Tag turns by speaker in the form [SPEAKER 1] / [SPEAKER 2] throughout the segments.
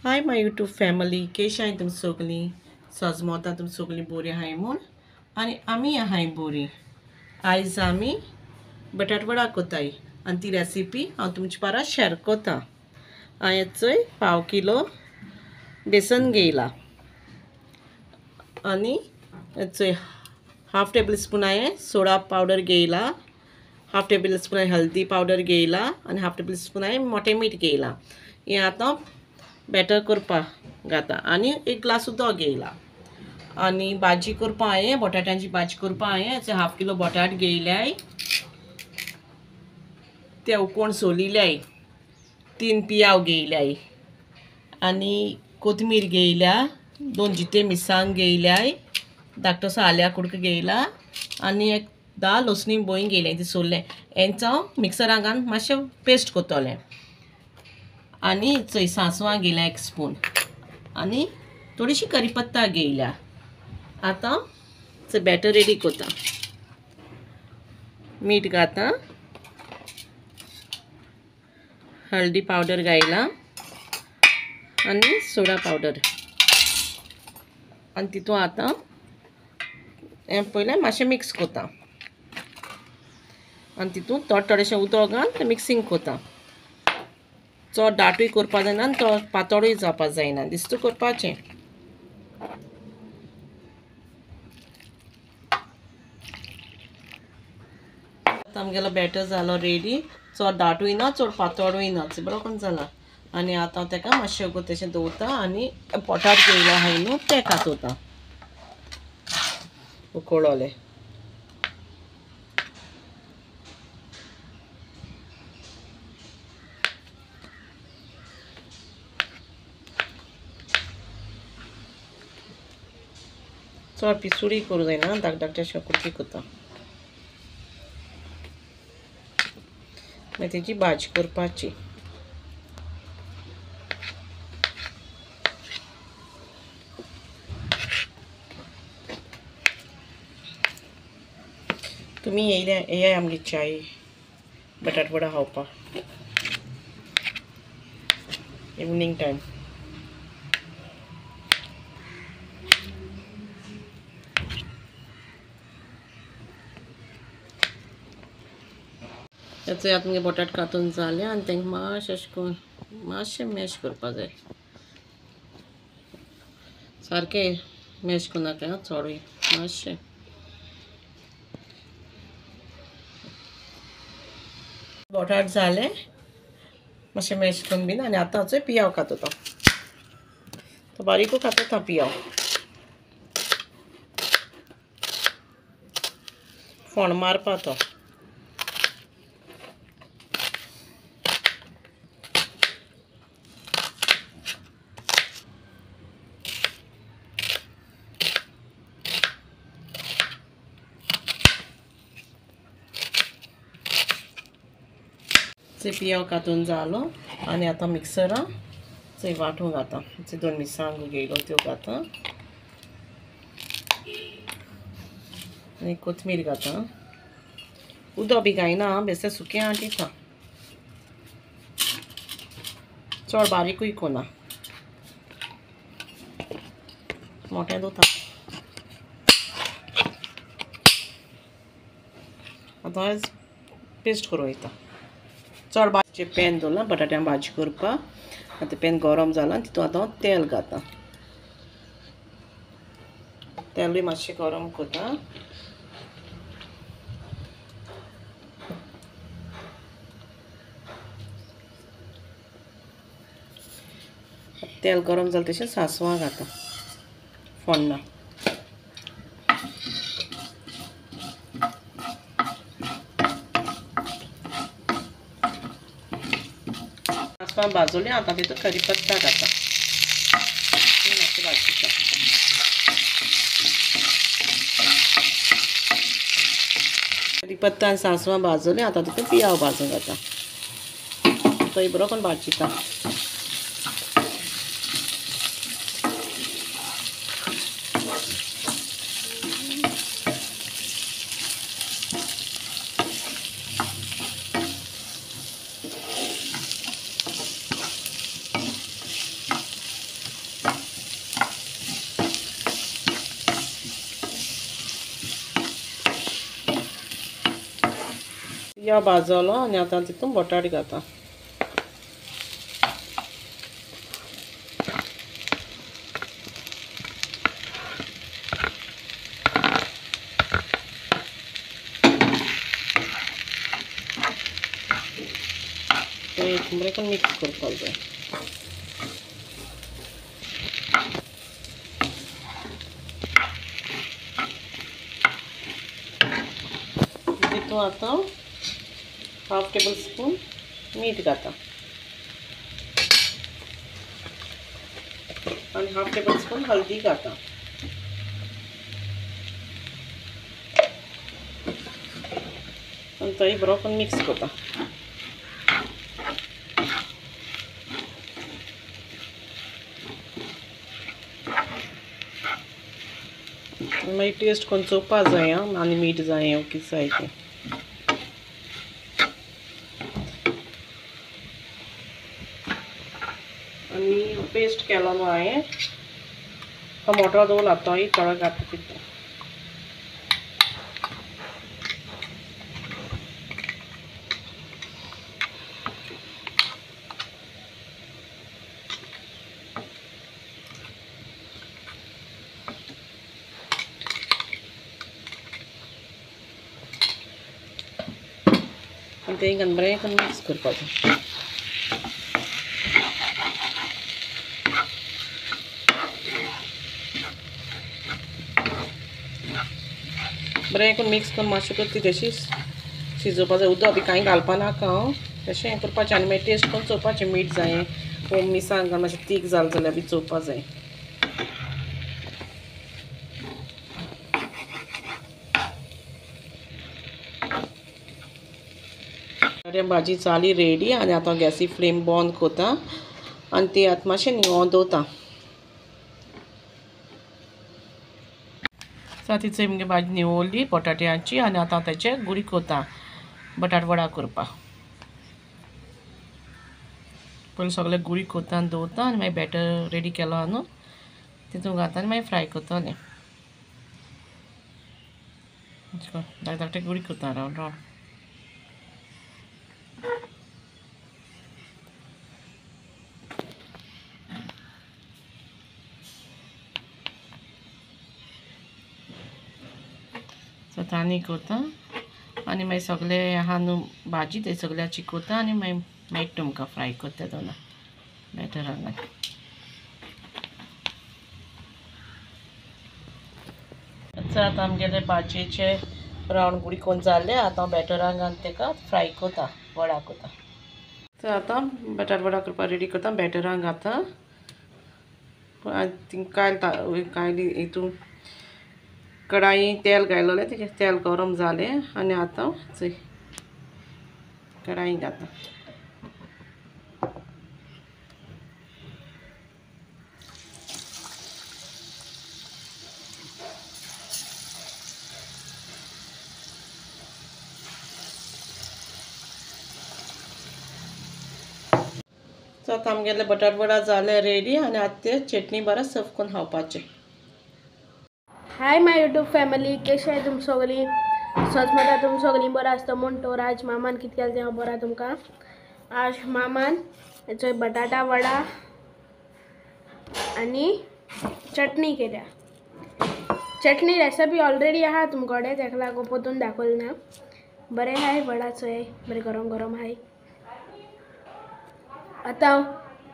[SPEAKER 1] Hi my YouTube family केश आहे तुम सगळी सजमोता तुम सगळी बरी आहाय म्हूण आनी आमी आहाय बरी आयज आमी बटाटवडा कोताय आनी ती रेसिपी हांव तुमचे बारा शेअर कोता हांवें चोय पाव किलो बेसन घेयला आनी चोय हाफ टेबल स्पून हांवें सोडा पावडर घेयला हाफ टेबल स्पून हल्दी पावडर घेयला आनी हाफ टेबल स्पून हांवें मोटें मीठ घेयला हें आतां बॅटर करपा घाता आनी एक ग्लास उदक घेयला आनी भाजी करपा हांवें बटाट्यांची भाजी करपा हांवें हाफ किलो बटाट घेयल्याय ते उकोण सोलिल्याय 3 पियाव घेयल्याय आनी कोथमीर घेयल्या 2 जिते मिरसांग घेयल्याय धाकटोसो आल्या कुडको घेयला आनी एक 10 लसणी बोयी घेयले ती सोललें हेंच हांव मिक्सराक घालून मातशें पेस्ट कोत्तोलें आनी चोय सांसवां घेयल्या 1 स्पून आनी थोडीशी करीपत्ता घेयल्या आतां चोय बॅटर रेडी कोता मीठ घाता हळदी पावडर घायला आनी सोडा पावडर आनी तितून आतां हें पयलें मातशें मिक्स कोता आनी तितून थोडेशें उदक घाल मिक्सिंग कोता चड दाटूय करपा जायना आनी तो पातळूय जावपा जायना दिसता करपाचें आतां आमगेलो बॅटर जालो रेडी चड दाटूय ना चड पातळूय ना बरो करून जाला आनी आतां ताका मातशें उगो तशें दवरता आनी पोटाट घेयलो आहाय न्हू तें कातोता उकळोलें चड पिसूडी करूं जायना धाकटेशें कुडकी कोता मागीर तेजी भाजी करपाची तुमी येया आमगे चाय बटाटवडा खावपाक इवनिंग टायम त्याचो आतां तुमगे बटाट कातून जालें आनी तांकां मातशें अशें करून मातशें मॅश करपा जाय सारकें मॅश कोनाका चोडूय मातशें बटाट जालें मातशें मॅश करून बीन आनी आतां हाचो पियाव कातोता तो बारीकूच कातोता पियाव फोण मारपा तो पियाव कातून जालो आनी आतां मिक्सरान चोय वांटूंक घाता 2 मिरसांगो घेयलो त्यो घाता आनी कोथमीर घाता उदक बी घायना बेश्टें सुकें आटिता चड बारीकूय कोना मोटें दोता आतां पेस्ट करूं वयता चड भाजी पॅन दवरला बटाट्यां भाजी करपाक आतां पॅन गरम जाला आनी तितून आतां हांव तेल घाता तेलूय मातशें गरम कोता तेल गरम जालें तशें सांसवां घाता फोण्णां सांसवां भाजोली आतां तितून करीपत्ता घाता मातशें भाजता करीपत्ता आनी सांसवां भाजोली आतां तितून पियाव भाजूंक घाता तो बरो करून भाजता पियाव भाजलो आनी आतां तितून बटाट घाता. एक बरें मिक्स करपाक जाय. तितून आतां हाफ टेबल स्पून मीठ घाता आनी हाफ टेबल स्पून हल्दी घाता. आनी तोय बरो करून मिक्स करता. मागीर टेस्ट करून चोवपा जाय आनी मीठ जाय ओके जाय तें. आनी पेस्ट केलो न्हू हांवें तो मोटो दवरला तोय थोडो घाता तितून. आनी तें घालून बरें करून मिक्स करपाचें. बरें करून मिक्स करून मातशें करता तशी शिजोवपा जाय. उदक बी कांय घालपा नाका हांव तशें हें करपाचें आनी मागीर टेस्ट करून चोवपाचें मीठ जायें वो मिरसांग घालून मातशें तीख जालें जाल्यार बी चोवपा जाय. भाजी जाली रेडी आनी आतां गॅसी फ्लेम बंद करता आनी ती आतां मातशें निवोवन दवरता. ती चोय मुगे भाजी निवळ्ळी बटाट्याची आनी आतां तेचे गुडी करता बटाट वडा करपाक. पयलीं सगळे गुडी करता आनी दवरता आनी मागीर बॅटर रेडी केलो आहा न्हू तितून घालता आनी मागीर फ्राय करतलें. धाकटे गुडी करता रावंड रावंड. आनी करता आनी मागीर सगळे आहा न्हू भाजी ते सगळ्याची करता आनी मागीर तुमकां फ्राय करता दोना बॅटरान घालून. आतां आमगेले भाजयेचे रावंड गुडी करून जाल्ले. आतां बॅटरान घालून तेका फ्राय करता वडा करता. तर आतां बटाट वडा करपाक रेडी करता. बॅटरान घालता कायली हितून कढाई तेल घायलोलें तेजें तेल गरम जालें आनी आतां चोय कढाई घालता. सो आतां आमगेले बटाट वडा जाले रेडी आनी आतां ते चटणी बारा सर्व करून खावपाचें.
[SPEAKER 2] हाय माय यूट्यूब फॅमिली, कशें आहे तुम सगळीं? सच म्हणटा तुम सगळीं बरं आसता म्हणटोर आज मामान कितें केलें तें खबर आहा तुमकां? आज मामान हेचो बटाटा वडा आनी चटणी केल्या. चटणी रेसिपी ऑलरेडी आहा तुमकोडे तेका लागून परतून दाखयलें ना. बरें हाय वडा चोय बरें गरम गरम हाय. आतां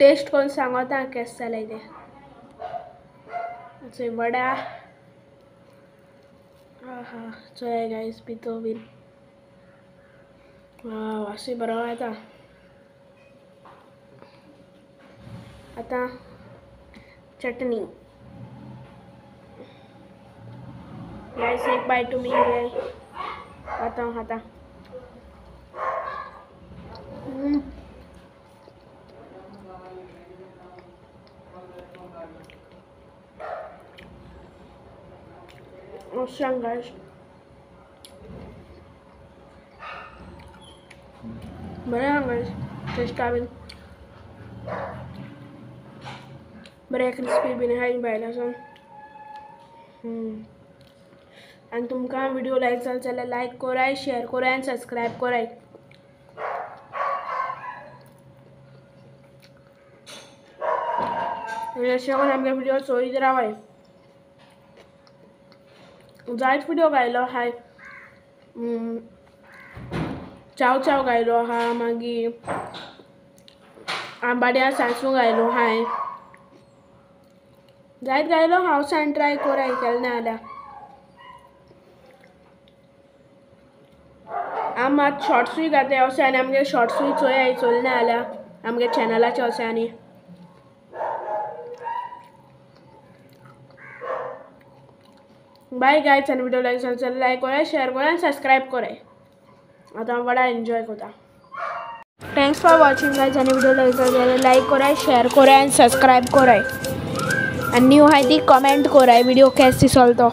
[SPEAKER 2] टेस्ट करून सांगता केस जालें तें. चोय वडा आहा चोय गायस पितो बीन वासूय बरो येता. आतां चटणी गायस एक बायट तुमी घे. आतां खाता सांग गायस बरें आहा गायस. टेस्टा बीन बरें क्रिस्पी बीन हाय भायल्यासून. आनी तुमकां व्हिडिओ लायक जालो जाल्यार लायक कराय, शेअर कराय आनी सबस्क्रायब कराय. अशें करून आमगे व्हिडिओ चोयत रावाय. जायत व्हिडिओ घायलो आहाय. चाव चाव घायलो आहा, मागीर आंबाड्या सांसू घायलो आहाय. जायत घायलो हांव सान ट्राय कोराय केलें ना जाल्यार. आम आतां शॉर्ट्सूय घाताय अशें आनी आमगे शॉर्ट्सूय चोयाय चोयलें ना जाल्यार आमगे चॅनलाचे अशें आनी. बाय गायज, आनी व्हिडिओ लायक जाल्यार लायक कराय, शेअर कराय आनी सबस्क्रायब कराय. आतां हांव बडा एन्जॉय करता. थँक्स फॉर वॉचिंग गायज, आनी व्हिडिओ लायक जाल्यार लायक कराय, शेअर कराय आनी सबस्क्रायब कराय. आनी न्यू आहाय ती कमेंट कराय व्हिडिओ केस दिसलो तो.